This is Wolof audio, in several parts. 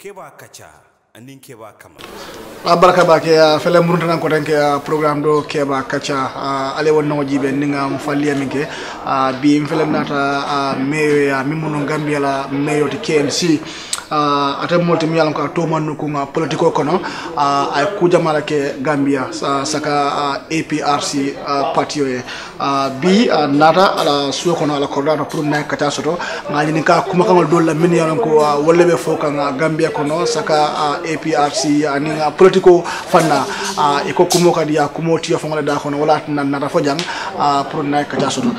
keba kacha anin keba kama baraka bake fele murunta ko tanke programme do keba kacha ale wonno jibe ninga mo falli minke bi fele nata meyo ya mimuno gambia la meyo to KMC ata molti mi yalan ko to mannu ko politiko kono ay ku jamala ke gambia saka APRC patio bi nata ala suyo kono ala koordinator pour na kacha soto ngali ni ka kuma kangal do la min yalan ko wolle be foka gambia kono saka APRC ani politiko fanna iko kumo kadi ya kumo tiyo fongale da kono wala tan nata fojang pour na kacha soto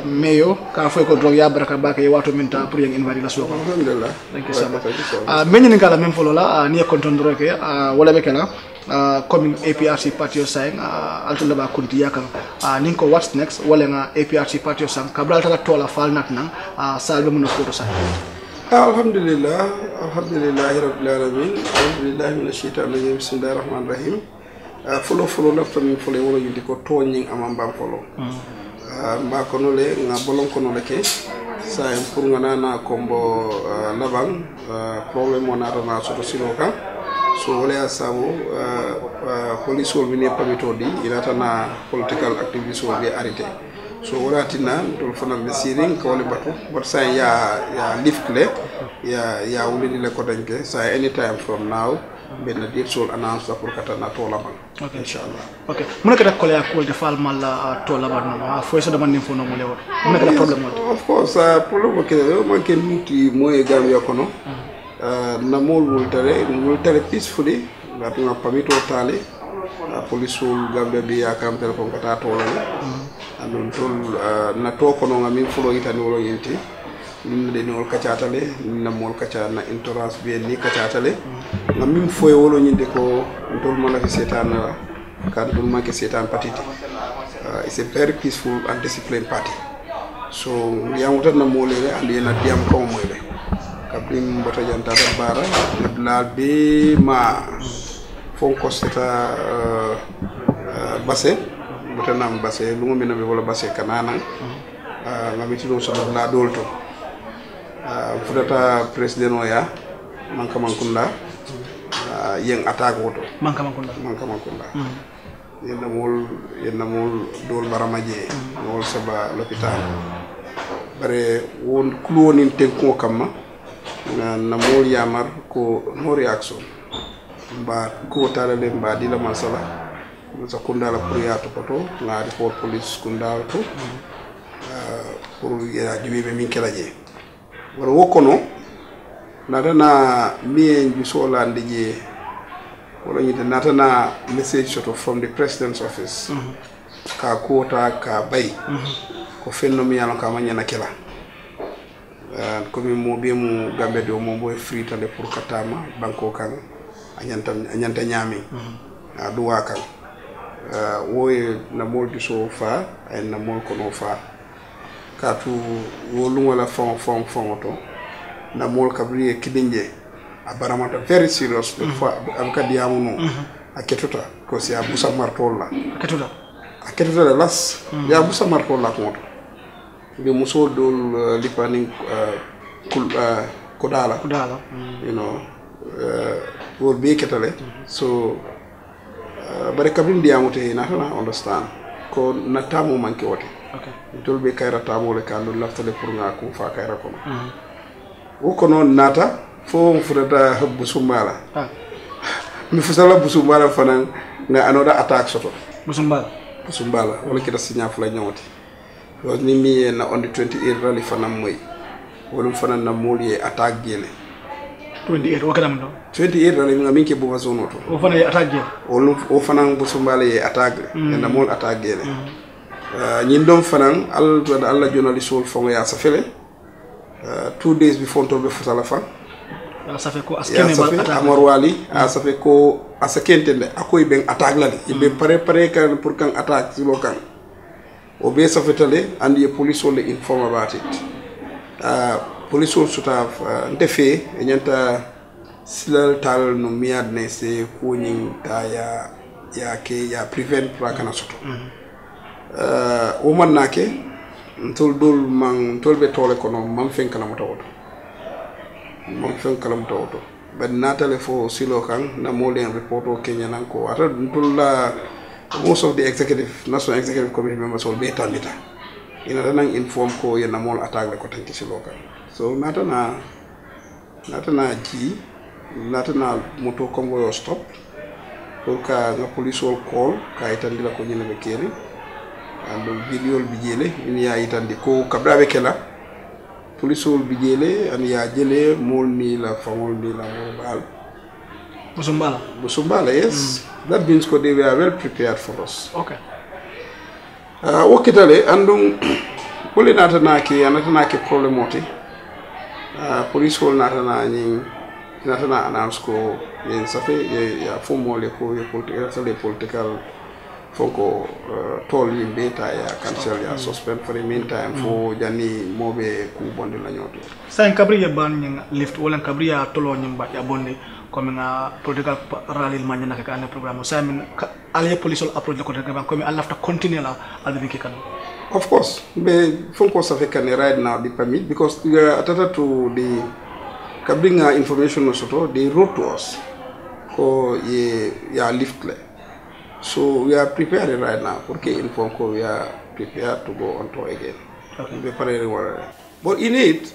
meyo ka fo ko do ya baraka bake wato minta pour yang invadi la suyo kono alhamdulillah meñini kala même folo la ni kontondro ke wala be kala comme APRC party sang alto ba kunti yakal ninko what's next wala nga APRC party sang kabral tala tola fal nak nan sa be mun ko sa alhamdulillah rabbil alamin alhamdulillah minash shaitanir rajim bismillahir rahmanir rahim folo lafta min folo wala yindi ko toñing amamba folo mba kono le nga bolon kono le ke sa en pour nga nana kombo labang problème on arana soto siloka so wala sabu police wol mine pamito di ilatana political activist wol be arrêté so wala tina dol fanal be siring ko wala batu but sa ya lift le ya wuli le ko danke sa anytime from now ben dir sol annonce pour katana to labang okay inshallah okay mun ka ko ya ko defal mal to labang no fo so dama nim fo no mo lewo mun ka problem of course problème ke man ken muti moy gambia kono na mol tare peacefully ngati na pamito tale police ul gambia bi yakam tel ko kata to la andon tol na to kono ngami fulo itani wolo yenti de nol kacatale na mol kaca na entourage be ni kacatale ngam foy wolo nyinde ko tol mala fi setan kan dum manke setan patiti it's a very peaceful and disciplined party so yamuta na molere andi na diam ko moyle kabrim bota janta bara la be ma fon kostata basse bota nam basse lungo mena be wala basse kanana ngam ci do so la dolto fudata president oya manka mankunda yeng attaque woto manka mankunda yenna mol dol baramaje mol saba l'hôpital bare won kulonin tenko kamma na mol yamar ko no reaction ba ko talale ba dila masala sa kundala pour ya to na report police kundala to pour ya jibe min kelaje wala wokono natana mien ju sola ndije wala nyite natana message shot from the president's office ka kota ka bay ko fenno mi yalo ka manya na kela ko mi mo be mu gambe do mo boy free tale pour katama banko kan anyanta nyami duwa kan woy na mol du so fa ay na mol ko no fa katu wolu wala fon to na mol kabri kidinje abaramata very serious fois amka diamuno aketota ko si abusa martola aketota la las ya abusa martola ko to be muso dol lipani kodala you know wol be ketale so bare kabri diamute na understand ko na tamu manke wote okay dol be kayra tamole kanu laftale pour nga ko fa kayra kono wokono nata fo furata habbu sumala mi fusala busumala fanan nga anoda attaque soto busumbala wala kita sinya fula nyawti so ni mi na on the 28 rally fanam moy wolum fanan na molié attaque gele 28 wakadam do 28 rally nga minke bu bazono to o fanan attaque gele wolum o fanan busumbala ye attaque na mol attaque gele ñin dom fanan alla journalist wol fongo ya safele 2 days before to be futala fa ça fait ko askene mal attaque amor wali ça fait ko asakente de akoy ben attaque la be pare kan pour kan attaque ci local o be safetale andi police wol inform about it police wol sutaf ndefe nyanta silal tal no miadne se ko nyin ta ya ke ya prevent pra kana soto o man nake tol dol man tol be tole kono man fen kala mata woto but natale fo silo kan na molen report o Kenya nan ko ata dulla most of the national executive committee members will be tambita ina nan inform ko yena mol attaque ko tanki silo kan so natana moto convoy stop pour ka nga police will call ka itandila ko nyina be keri ando video bijele ni ya itandi ko kabrabe kela police will bijele an ya jele mol ni la famol ni la bal Busumbala, yes. That means they were well prepared for us. Okay. Okitale andung poli natanaki problem oti. Police will natana announce ko yen safe ya formal ko political foko toll beta ya cancel ya suspend for the meantime for jani mobe ku bondi la nyoto. Sa kabri ya ban nying lift wala kabri ya tolo nyimba ya bondi comme nga political rally man na ka ane programme sa min aliye police approach ko daga comme Allah ta continue la albi kan. Of course, be fonko sa fe kan right now the permit because atata to the kabringa information soto they wrote to us ko ya lift le. So we are prepared right now porque inform ko we are prepared to go on tour again. Okay. Be pare but in it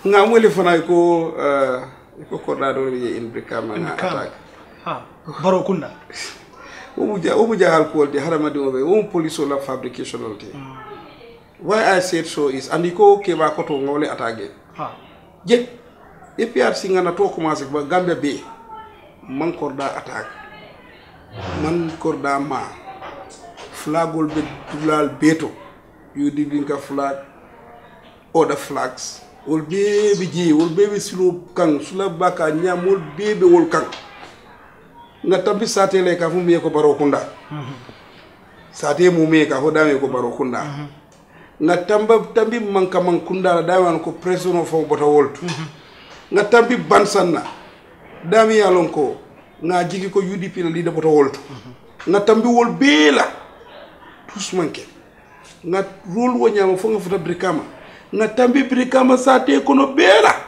nga mwele fana ko coordinator in Brikama attack. Baro kunda. Obuja alcohol the haramadi obe police la fabrication of why I said so is andiko keba koto ngole attaque. Je APRC ngana to commencer ba Gambia be man korda attaque. Man korda ma flagol be dulal beto you dibinka flag other flags wol baby silo kang sula baka nyam wol baby wol kang nga tambi satele ka fu me ko baro kunda sate mu me ka ho dame ko baro kunda nga tambi manka man kunda dawan ko president fo bota woltu nga tambi bansanna dami yalon ko nga jigi ko UDP la leader bota woltu nga tambi wol bela tous manke nga rule wo nyama fo nga futa Brikama nga tambi Brikama sate kono bela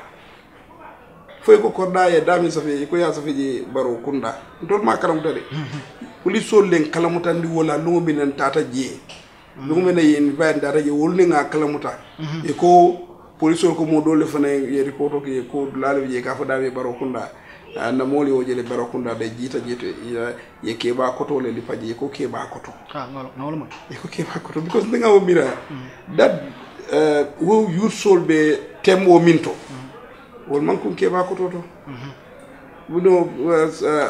foy ko korda ya dami safi ko ya safi ji baro kunda ndol ma karam tade police sol len kalamuta ndi wala lungo minen tata je lungo mena yen vaande dara je wolni nga kalamuta e ko police ko mo dole fana ye report ko laale je ka fa dami baro kunda na moli o jele baro kunda de jita ye keba koto le li faji ko keba koto ngalo mo e ko keba koto because nga o mira that wo yursol be tembo minto wol man kun keba koto to buno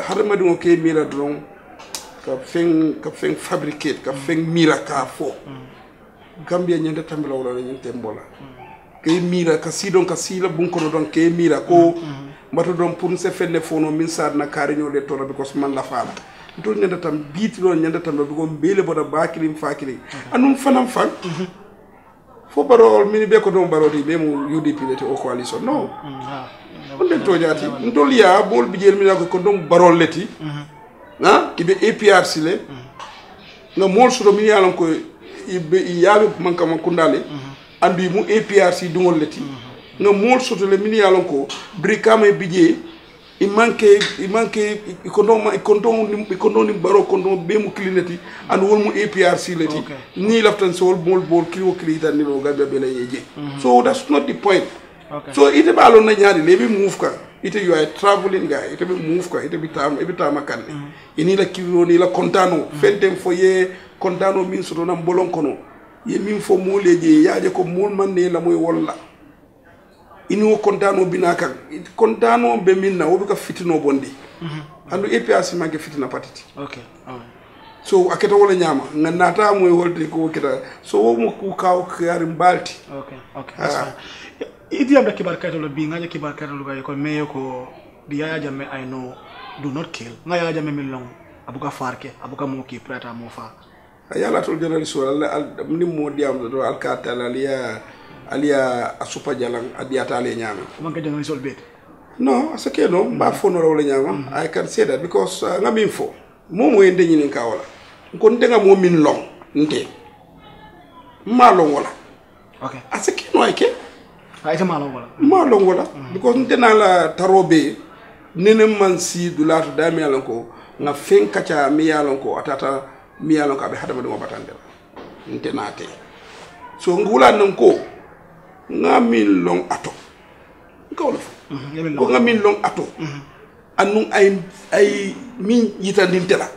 haramadi o ke mira don ka fen fabricate ka fen mira ka fo Gambia nyande tambila wala nyante mbola ke mira ka sidon ka sila bun ko don ke mira ko mbato don pour se fenne fono min sadna kariño le to because man la fala to nyande tam biti lo nyande tam ko bele boda bakilim fakili anum fanam fan fo baro mini be ko don baroti be mu UDP leti o coalition no on den to jati ndol ya bol bijel mi ko don barol leti ha ibe APRC le nga mol so do mi yalan ko ibe yabe manka man kundale andu mu APRC dungol leti nga mol so to le mi yalan ko Brikama bije i manke ikondo ni baro kondo be mu klineti and wol mu APRC leti ni laftan so bol kilo klita ni lo Gambia be la yeje so that's not the point. So ite balon na nyaari lebi move ka ite you are traveling guy ite be move ka ite bi tama kan ini la kilo ni la kontano fentem foye kontano min so na bolon kono ye min fo mo leje yaaje ko mol man ne la moy walla ini wo kontano binaka kontano be minna wo ka fitino bondi andu APRC ma ke fitina patiti okay so aketa wala nyama nganata moy wolde ko kita so wo mo ku kaw kar mbalti okay idi am da kibar kaytolo bi ngaja kibar kaytolo gay ko meyo ko di Yaya Jammeh I know do not kill nga Yaya Jammeh min long abuka farke abuka mo ki preta mo fa yalla tol jonali so ni mo diam do alkata alia asupa jalang adiata ale nyama man ka jonali sol bet no asake no ba fo no wala nyama I can say that because ngam info mo ende nyini ka wala ko ndenga mo min long nte ma long wala okay asake no ayke ay ta malo wala malo wala because ntena la tarobe nene man si dulatu da mi yalanko nga fen kacha mi yalanko atata mi yalanko abe hadama dum batande ntena te so ngula nan ko nga min long ato ko nga min long ato anu ay min yitandinte la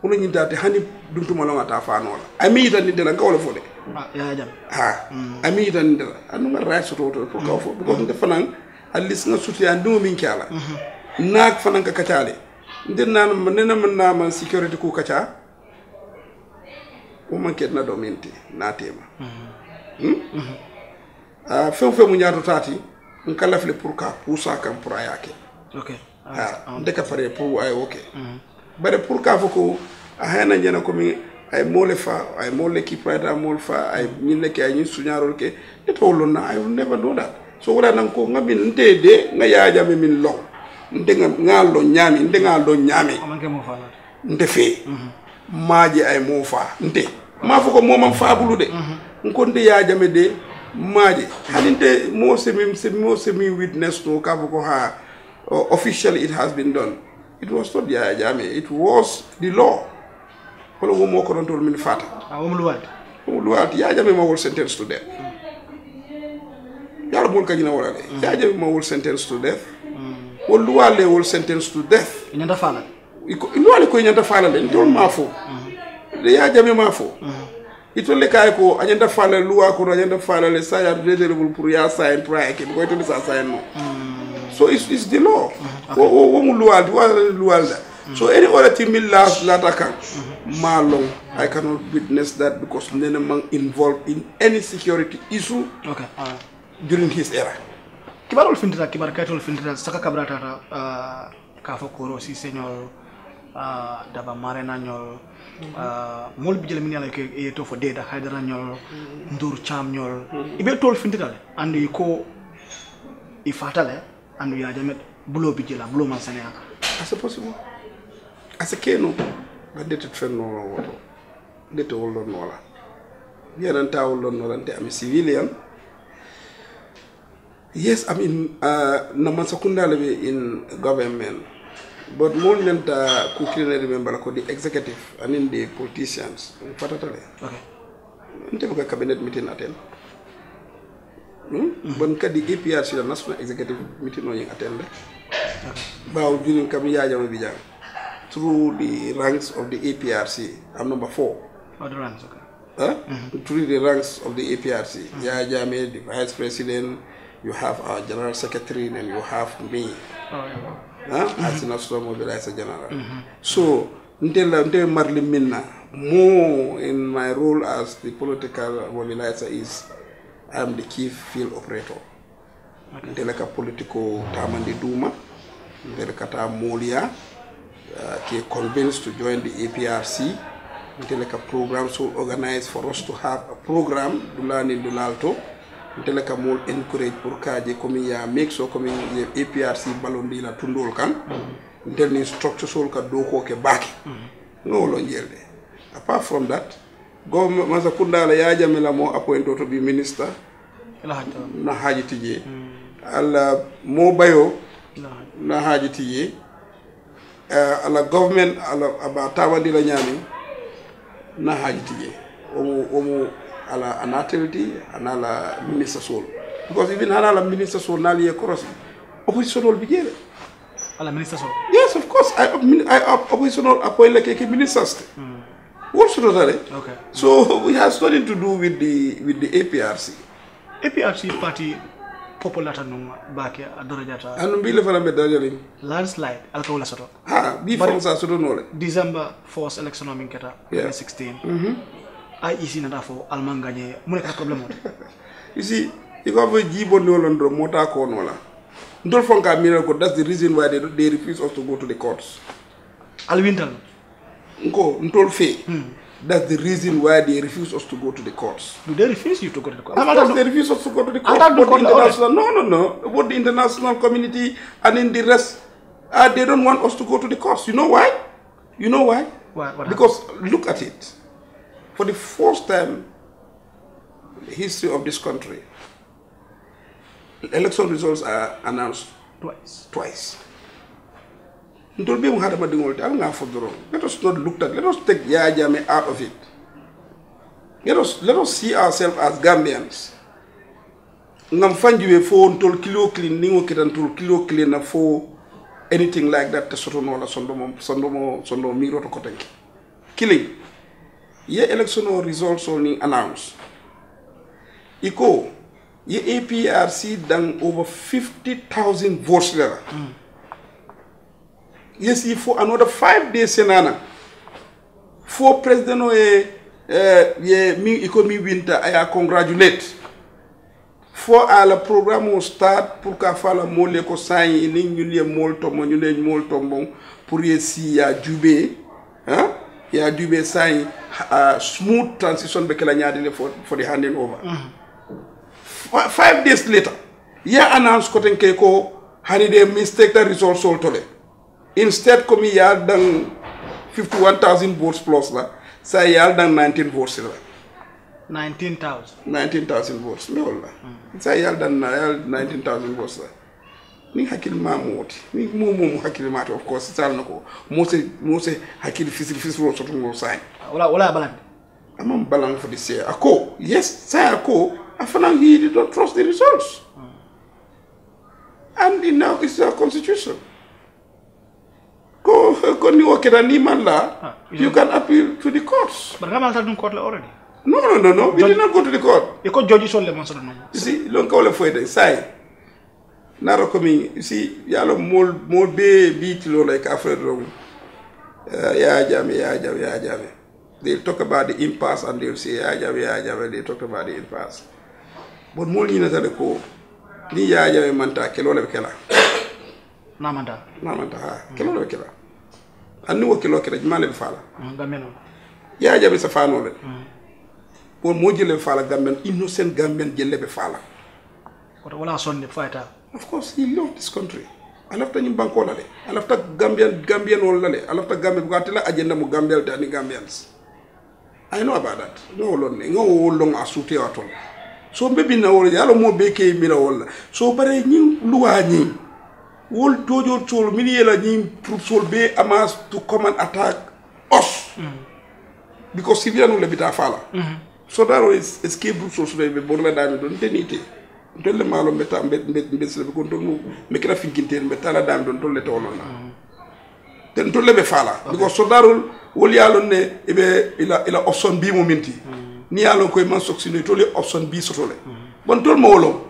ko ni ndate hani duntuma long ata fa no la ay mi yitandinte la ko fo de ya jam ha ami yitandinte la anu ma right to pour ko fo because nde fanan at least nga suti an dum min kyala nak fanan ka kacale nden nan nena man na man security ko kacha o man ket na do minti na tema fen mu ñaato tati nkala fle pour ka pousa kam pour ayake okay deka pare pour ay okay bare pour ka foko a hena jena ko mi ay mole fa ay mole ki prada mol fa ay ñille ke ay ñu suñarol ke de tawlo na I will never do that so wala nan ko ngamin ndede nga yaaja min lo ndenga ngalo nyami ndenga lo nyami amanke mo fa ndefe maaji ay mo fa nte ma foko momam faabulu de nkonde yaaja me de maaji halinte mo semi witness to ka ko ha officially it has been done it was not yaaja me it was the law ko lo mo ko don tol min fata mo luwat yaaja me ma wol sentence to death yalla bol kajina wala de yaaja me ma wol sentence to death wol luwale wol sentence to death ñanda fala iko luwale ko ñanda fala de tol ma fo de yaaja me ma fo itole kay ko anyanda fala luwa ko anyanda fala le sa ya reservable pour ya sign prior ke ko to sa sign no so it's the law wo mu luwal da so any other thing mi la takan malong I cannot witness that because nene man involved in any security issue okay during his era kibarol fintita kibar kaytol fintita saka kabrata ka fo ko si señor daba marena ñol mol bi jël min yalla ke e to fo deda haydara ñol ndur cham ñol ibe tol fintitale andi ko I fatale andu ya jamet bulo bi jëla bulo man sene aka as possible as a keno gadete fenno woto dete wollo nola yenan tawollo nola te am civilian yes I mean naman sakunda lebe in government but more than the cooking remember ko the executive and in the politicians fatatale okay nte ko cabinet meeting attend bon kadi APRC la national executive meeting no yeng attend baw during kam yaajama bi jang through the ranks of the APRC I'm number 4 oh the ranks okay through the ranks of the APRC yaajame the vice president you have our general secretary and you have me as a national mobilizer general so until marli minna more in my role as the political mobilizer is I am the chief field operator until like a political tamandi duma until kata molia ke convinced to join the APRC until like a program so organized for us to have a program dulani dulalto until like a more encourage pour kaje komi ya make so komi APRC balondi la tundol kan until ni structure so ka doko ke baki no lo njelde apart from that government masa kunda la yaaja mela mo appoint to be minister na haji tije ala mo bayo na haji tije ala government ala aba tawandi la nyami na haji tije omo ala anatelty anala minister sol because even anala minister sol na liye korosi opposition ol bijele ala minister sol yes of course I opposition ol appoint like a minister what sort of that okay so we have nothing to do with the APRC party popular tanum baake adarajata anu bi le fala me dajali landslide alkawla soto ha bi fonsa soto nole December 4th election min keta 2016 IEC na dafo alman gagné mu nek problème you see iko avo jibo nolondo mota ko nola ndol fonka mira ko that's the reason why they refuse us to go to the courts alwintal nko ntol fe that's the reason why they refuse us to go to the courts. Do they refuse you to go to the courts? They refuse us to go to the courts. No. Both the international community and in the rest, they don't want us to go to the courts. You know why? What because look at it. For the first time in the history of this country, election results are announced twice. Let us not look at, let us take Yaya Jammeh out of it. Let us see ourselves as Gambians. Ngam fanjiwe fo ntol kilo clean ningo kitan tol kilo clean na fo anything like that te soto no la sondo miro to kotenki. Killing. Ye election results only announced. Iko ye APRC dang over 50,000 votes there. Yes, for another 5 days senana. For President mi winter I congratulate. For our program will start pour ka fala mole ko sai ni ñu mol tombo ñu leen mol tombo pour yesi ya jube hein ya jube sai smooth transition be kala nyaade for the handing over. 5 days later ya announce ko ten ke ko hani de mistake the result sol tole. Instead, come here dang 51,000 votes plus la. Say here dang 19 votes la. 19,000 votes. Me all la. Say here dang 19,000 votes la. Ni hakil mamoti. Ni mumu hakil mati of course. It's all nako. Mose hakil physical votes to go sign. Wala balang. I'm balang for this year. Ako yes. Say ako. After he did not trust the results. And now it's our constitution. You can appeal to the courts. But Ramal done court already. No. We did not go to the court. You could judge all the months. You see, don't call it for the side. Naro coming, you see, yalo more beat low like Alfred Rowe. Ya Jammeh. They'll talk about the impasse and they'll say, Ya Jammeh, they talk about the impasse. But more than that, ni Ya Jammeh manta, kelole kela. Namanta, kelole kela. Anu wo kilo kela jumale fala Gambian Ya Jammeh sa fano le pour mo jele fala Gambian innocent Gambian jelle be fala wala sonne fighter. Of course he loved this country. I love nyim banko la le I love Gambian wala le I love Gambia bu gatela agenda mu Gambian tani Gambians. I know about that. No lon ne ngo long asute atol so bebi na wala yalo mo beke mi la wala so bare nyim luwa nyim Wol Jojo Chol Miniela Nim troops will be amassed to come and attack us because civilian will be fala. So that was escape groups also be borla dami don tenite. Don le malo meta mbet le ko don me kala finkinte meta la dami don tolle tolon na. Den tolle be fala because so darul wol yalon ne ebe ila option bi momenti. Ni yalon koy man soksino tolle option bi sotole. Bon tol mo wolo.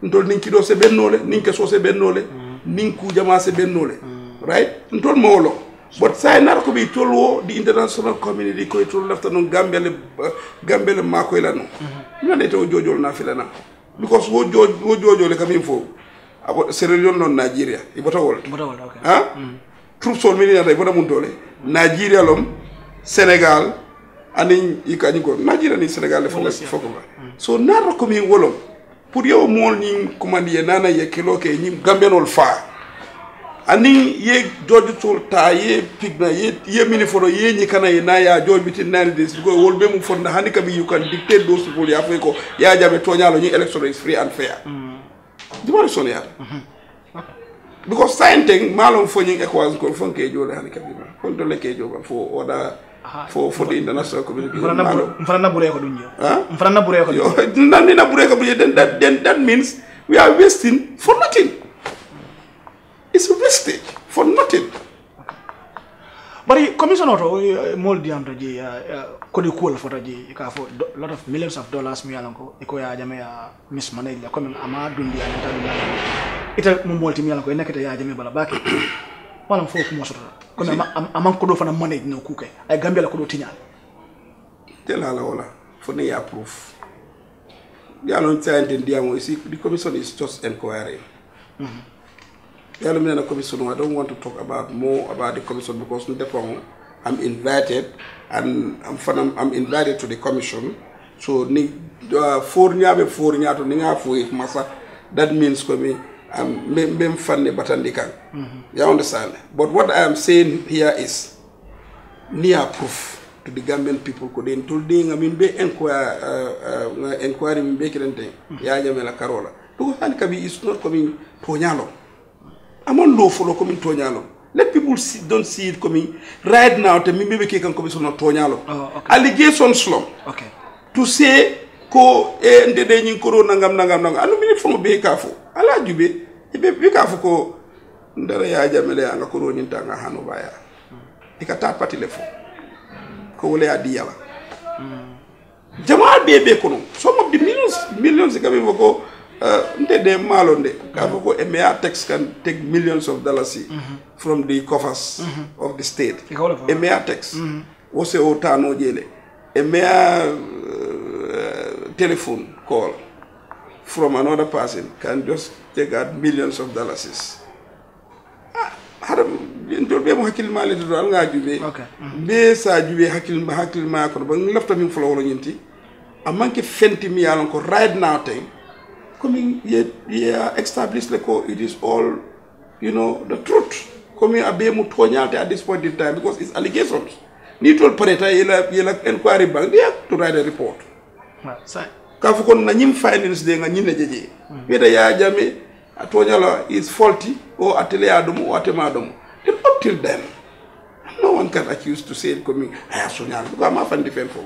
Ntol ninki do se bennole ninke so se bennole. Ninku jama se bennole right ntol mawlo but say nar ko bi tolwo the international community ko tol lafta non gambele mako ila no na de to jojol na filana because wo jojole kam info abo Sierra Leone non Nigeria e botawol okay troops sol mini na bota mun dole Nigeria lom Senegal ani ikani ko Nigeria ni Senegal le foko so nar ko mi wolom pour yow mol ni commandie nana ye kilo ke ni Gambianol fa ani ye jojo sulta ye pigna ye miniforo ye ni kana ye na ya jojo bitin nani des go wol be mu fonda hani kabi you can dictate those people ya fe ko ya Jammeh toñalo ni election is free and fair dimari son ya because science malum fo ni ECOWAS ko fonke jole hani kabi kon to le ke jogo fo oda for the international community. Mfana bure ko dunyo. Mfana bure ko. Nani na bure ko then that means we are wasting for nothing. It's a wastage for nothing. But commissioner to moldi am to je ko di cool for je ka for lot of millions of dollars mi yalanko e ko ya Jammeh ya mismanage la comme ama dundi ya tan ita mo molti mi yalanko e nekata ya Jammeh bala baki wala fo ko mo sota comme amman ko do fana manage no kuke ay Gambia la ko do tinyal tela la wala for ne ya proof ya non tante ndiamo ici the commission is just inquiring. I don't want to talk about more about the commission because I'm invited and I'm invited to the commission. So that means I'm fan batandika. You understand? But what I am saying here is near proof to the Gambian people. Could they told I mean be inquiry be kirente ya Jammeh la Karola. because hani kabi is not coming tonyalo amon lo follow coming tonyalo let people don't see it coming right now te mi bebe ke kan coming so no tonyalo allegation slum okay to say ko e ndede nyin ko nangam anu mi fo be kafu ala jube be kafu ko ndara ya jamele anga ko nyin tanga hanu baya ikata pati le fo ko wala adi yala jamaa bebe kono some of the millions kabe ko ndede malonde ka ko EMEA tax can take millions of dollars from the coffers of the state EMEA tax wose o tano jele EMEA telephone call from another person can just take out millions of dollars. Haram ndol be mo hakil mali do al nga jube be sa jube hakil ma ko ba lafta min fulo wala ñinti amanke fenti mi yalon ko right now tay coming yeah establish le ko it is all the truth coming abe mu toñalte at this point in time because it's allegations ni tol pareta yela inquiry bank they have to write a report ka fu kon na ñim finance de nga ñine jeje weda ya jame atoñala is faulty or atelier adumu or atema adumu then up till then no one can accuse to say it coming aya soñal ko ma fan defend for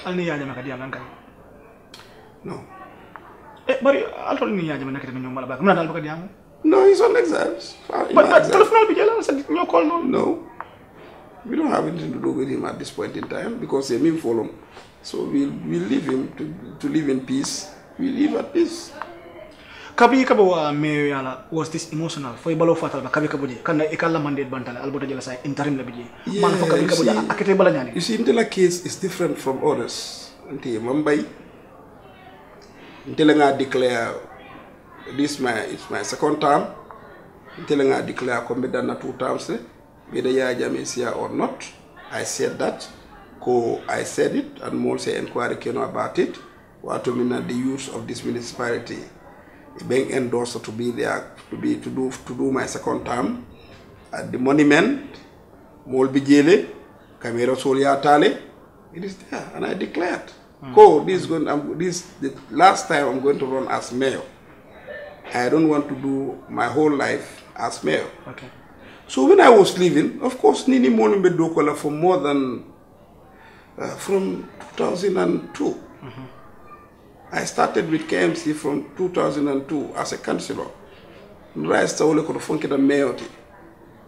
alni ya jame ka diam nan kay no bari altol ni ya jame nakete ñom mala ba mna dal ko diam no he's on exile but telephone bi jela sa ñoo call no we don't have anything to do with him at this point in time because he mean follow so we'll leave him to live in peace we live at peace kabi kabo me yala was this emotional foi balo fatal ba kabi kabo je kan e kala mandate bantale albota jela say interim la bije man fo kabi kabo akete bala nyani you see intela case is different from others nti mambay intela nga declare it's my second term intela nga declare ko medana 2 terms whether ya jamesia or not I said that I said it and more say inquiry came about it what to mean the use of this municipality being endorsed to be there to do my second term at the monument mol bijele camera solia tale it is there and I declared the last time I'm going to run as mayor. I don't want to do my whole life as mayor. Okay. So when I was leaving, of course, Nini Monumbe Dokola for more than from 2002. I started with KMC from 2002 as a councillor. Rise to all the funky the mayor.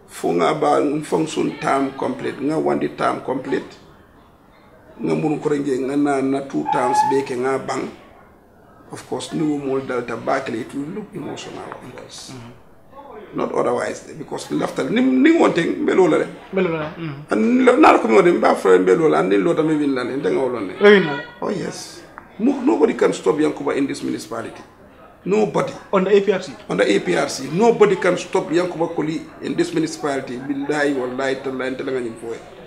Funga ba function term complete. Nga one term complete. Nga munu korenge nga na 2 terms beke nga bang. Of course, new mold delta back it will look emotional, of course. Not otherwise, because after ni one thing, belola. And not come on, ba friend belola, and then Lota Mevin and oh, yes. Nobody can stop Yankuba in this municipality. Nobody. On the APRC? On the APRC. Nobody can stop Yankuba Koli in this municipality.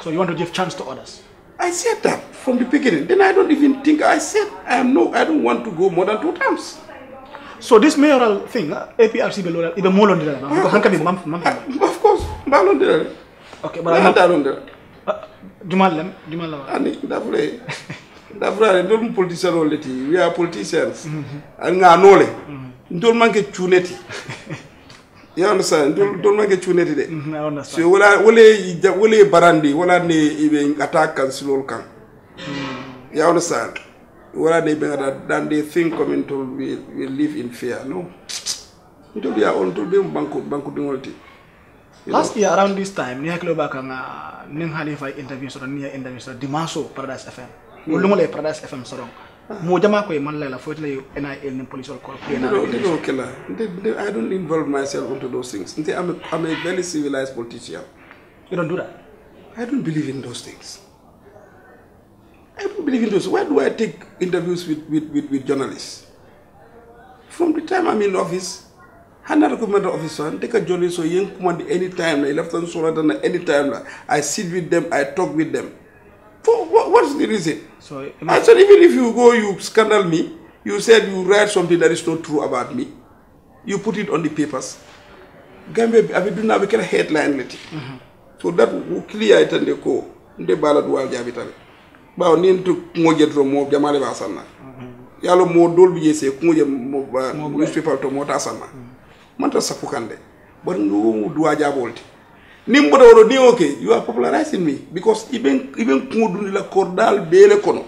So you want to give chance to others? I said that from the beginning. Then I don't even think I said I don't want to go more than 2 times. So this mayoral thing, APRC below even more on the of course, Balon. Okay, but I'm not Jumalam. Don't politicians we are politicians. And nole. Don't manke chuneti. You understand? Don't make a tunity there. I understand. So wole barandi, wala ne even attack and slow can. You understand? Wala ne than they think coming to we live in fear. No. It will be our own to be banku dingolti. Last year around this time, ni hakilo ba kang ning halifa interview so niya interview so Dimaso Paradise FM. Ulungole Paradise FM sorong. Mo jama ko man la fo tele NIL ni police or corp. I don't involve myself into those things. I'm a very civilized politician. You don't do that? I don't believe in those things. I don't believe in those. Why do I take interviews with journalists? From the time I'm in office, I'm not a commander officer. I take a journalist so young command anytime. I left on Solar anytime. I sit with them, I talk with them. What's the reason? So I said, even if you go, you scandal me, you said you write something that is not true about me, you put it on the papers. Gambia, I will do now a headline. So that will clear it and they go. The ballad wall jabitali. But I need to mojet from more Jamali Basana. yalo mo dol bi se ko je mo newspaper to mo ta sama man ta sapukande but no duwa jabolti nimbo do ni okay you are popularizing me because even ko dundi la cordal bele kono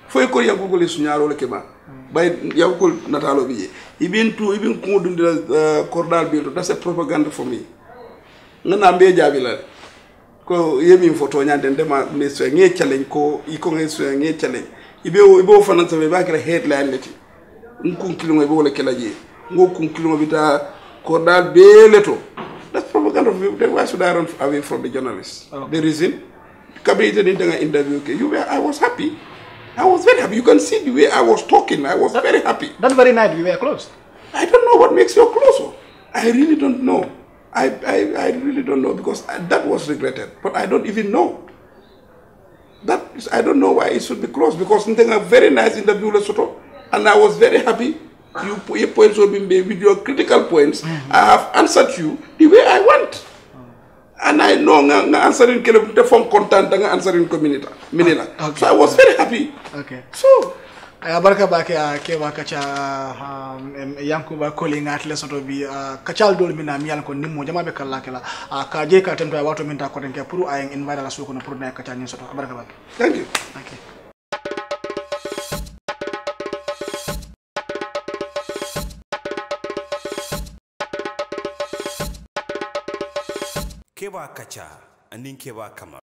foy ko yago le suñaro le keba bay yago natalo bi even ko dundi la cordal bele that's a propaganda for me ngana mbe jabi la ko yemi photo nyande ndema ministre nge challenge ko iko nge so nge challenge ibe fana sa be bakira headline leti ngum kilo nge bo le kelaje ngum kilo bita cordal bele to that's propaganda of you. Then why should I run away from the journalists? The reason, Kabir interview, I was happy. I was very happy. You can see the way I was talking. I was very happy. That very night we were close. I don't know what makes you close. I really don't know. I really don't know because that was regretted. But I don't even know. I don't know why it should be closed because a very nice interview, and I was very happy. Your points will be made with your critical points. I have answered you the way I want. And I know I'm answering the form content and answering community. Okay. So I was very happy. Okay. So barka ba ke ba kacha yankuba calling at lesoto bi kachal dol mina mi ko nimmo jama be kala kala ka je ka temta wato min ta ko den ke pour ay invite la suko no pour na kacha ni soto barka ba. Thank you. Okay. Keba kacha anin keba kama